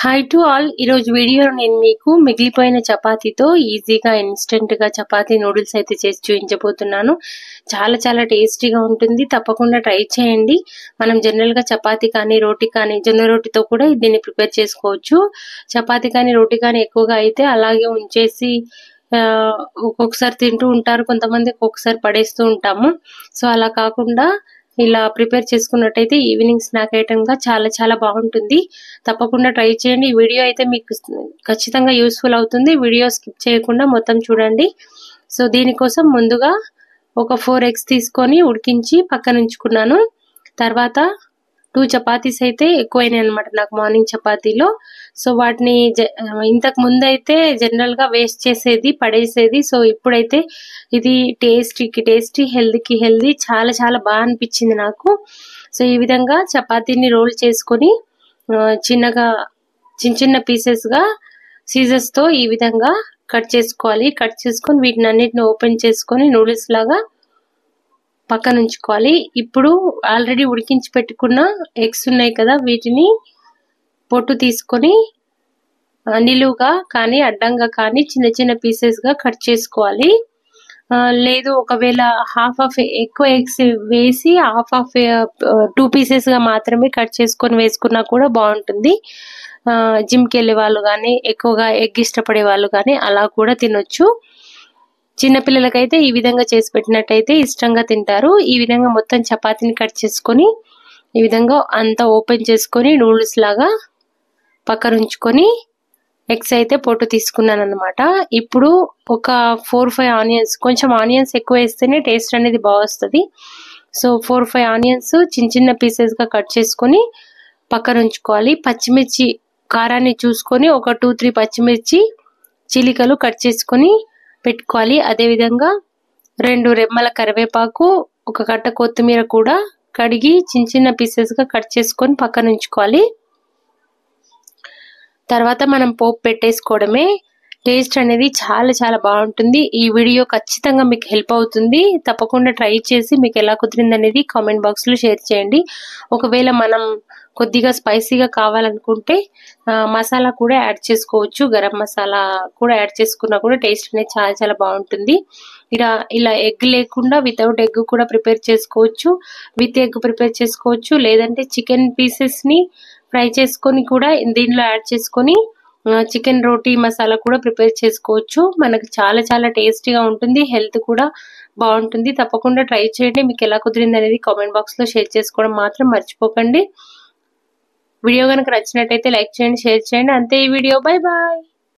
Hi to all. ఈరోజు వీడియోలో నేను మీకు మిగిలిపోయిన చపాతీతో ఈజీగా ఇన్స్టెంట్గా చపాతీ నూడిల్స్ అయితే చేసి చూపించబోతున్నాను. చాలా చాలా టేస్టీగా ఉంటుంది. తప్పకుండా ట్రై చేయండి. మనం జనరల్గా చపాతీ కానీ రోటీ కానీ జొన్న రోటీతో కూడా దీన్ని ప్రిపేర్ చేసుకోవచ్చు. చపాతీ కానీ రోటీ కానీ ఎక్కువగా అయితే అలాగే ఉంచేసి ఒక్కొక్కసారి తింటూ ఉంటారు, కొంతమంది ఒక్కొక్కసారి పడేస్తూ ఉంటాము. సో అలా కాకుండా ఇలా ప్రిపేర్ చేసుకున్నట్టయితే ఈవినింగ్ స్నాక్ ఐటమ్ గా చాలా చాలా బాగుంటుంది. తప్పకుండా ట్రై చేయండి. ఈ వీడియో అయితే మీకు ఖచ్చితంగా యూస్ఫుల్ అవుతుంది. వీడియో స్కిప్ చేయకుండా మొత్తం చూడండి. సో దీనికోసం ముందుగా ఒక 4 eggs తీసుకొని ఉడికించి పక్కన ఉంచుకున్నాను. తర్వాత 2 చపాతీస్ అయితే ఎక్కువైనాయి అనమాట నాకు మార్నింగ్ చపాతీలో. సో వాటిని ఇంతకు ముందు అయితే జనరల్ గా వేస్ట్ చేసేది, పడేసేది. సో ఇప్పుడైతే ఇది టేస్టీ, హెల్తీకి హెల్తీ, చాలా చాలా బాగా అనిపించింది నాకు. సో ఈ విధంగా చపాతీని రోల్ చేసుకొని చిన్న పీసెస్ గా సీజర్స్ తో ఈ విధంగా కట్ చేసుకోవాలి. కట్ చేసుకొని వీటిని అన్నిటిని ఓపెన్ చేసుకొని నూడిల్స్ లాగా పక్కన ఉంచుకోవాలి. ఇప్పుడు ఆల్రెడీ ఉడికించి పెట్టుకున్న ఎగ్స్ ఉన్నాయి కదా, వీటిని పొట్టు తీసుకొని నిలువుగా కానీ అడ్డంగా కానీ చిన్న చిన్న పీసెస్ గా కట్ చేసుకోవాలి. లేదు ఒకవేళ ఎక్కువ ఎగ్స్ వేసి హాఫ్ 2 పీసెస్ గా మాత్రమే కట్ చేసుకొని వేసుకున్నా కూడా బాగుంటుంది. జిమ్కి వెళ్ళే వాళ్ళు కానీ ఎక్కువగా ఎగ్ ఇష్టపడే వాళ్ళు కానీ అలా కూడా తినొచ్చు. చిన్నపిల్లలకైతే ఈ విధంగా చేసి పెట్టినట్టయితే ఇష్టంగా తింటారు. ఈ విధంగా మొత్తం చపాతీని కట్ చేసుకొని ఈ విధంగా అంతా ఓపెన్ చేసుకొని నూడిల్స్ లాగా పక్కన ఉంచుకొని ఎగ్స్ అయితే పొట్టు తీసుకున్నాను అనమాట. ఇప్పుడు ఒక 4-5 ఆనియన్స్, కొంచెం ఆనియన్స్ ఎక్కువ వేస్తేనే టేస్ట్ అనేది బాగా వస్తుంది. సో 4-5 ఆనియన్స్ చిన్న పీసెస్ గా కట్ చేసుకొని పక్కన ఉంచుకోవాలి. పచ్చిమిర్చి కారాన్ని చూసుకొని ఒక 2-3 పచ్చిమిర్చి చిలికలు కట్ చేసుకొని పెట్టుకోవాలి. అదే విధంగా 2 రెమ్మల కరివేపాకు, ఒక కట్ట కొత్తిమీర కూడా కడిగి చిన్న పీసెస్ గా కట్ చేసుకొని పక్కన ఉంచుకోవాలి. తర్వాత మనం పోపు పెట్టేసుకోవడమే. టేస్ట్ అనేది చాలా చాలా బాగుంటుంది. ఈ వీడియో ఖచ్చితంగా మీకు హెల్ప్ అవుతుంది. తప్పకుండా ట్రై చేసి మీకు ఎలా కుదిరింది అనేది కామెంట్ బాక్స్ లో షేర్ చేయండి. ఒకవేళ మనం కొద్దిగా స్పైసీగా కావాలనుకుంటే మసాలా కూడా యాడ్ చేసుకోవచ్చు. గరం మసాలా కూడా యాడ్ చేసుకున్నా కూడా టేస్ట్ అనేది చాలా చాలా బాగుంటుంది. ఇలా ఎగ్ లేకుండా వితౌట్ ఎగ్ కూడా ప్రిపేర్ చేసుకోవచ్చు, విత్ ఎగ్ ప్రిపేర్ చేసుకోవచ్చు. లేదంటే చికెన్ పీసెస్ ని ఫ్రై చేసుకొని కూడా దీనిలో యాడ్ చేసుకొని చికెన్ రోటీ మసాలా కూడా ప్రిపేర్ చేసుకోవచ్చు. మనకు చాలా చాలా టేస్టీగా ఉంటుంది, హెల్త్ కూడా బాగుంటుంది. తప్పకుండా ట్రై చేయండి. మీకు ఎలా కుదిరింది అనేది కామెంట్ బాక్స్ లో షేర్ చేసుకోవడం మాత్రం మర్చిపోకండి. వీడియో కనుక నచ్చినట్టయితే లైక్ చేయండి, షేర్ చేయండి. అంతే ఈ వీడియో. Bye bye.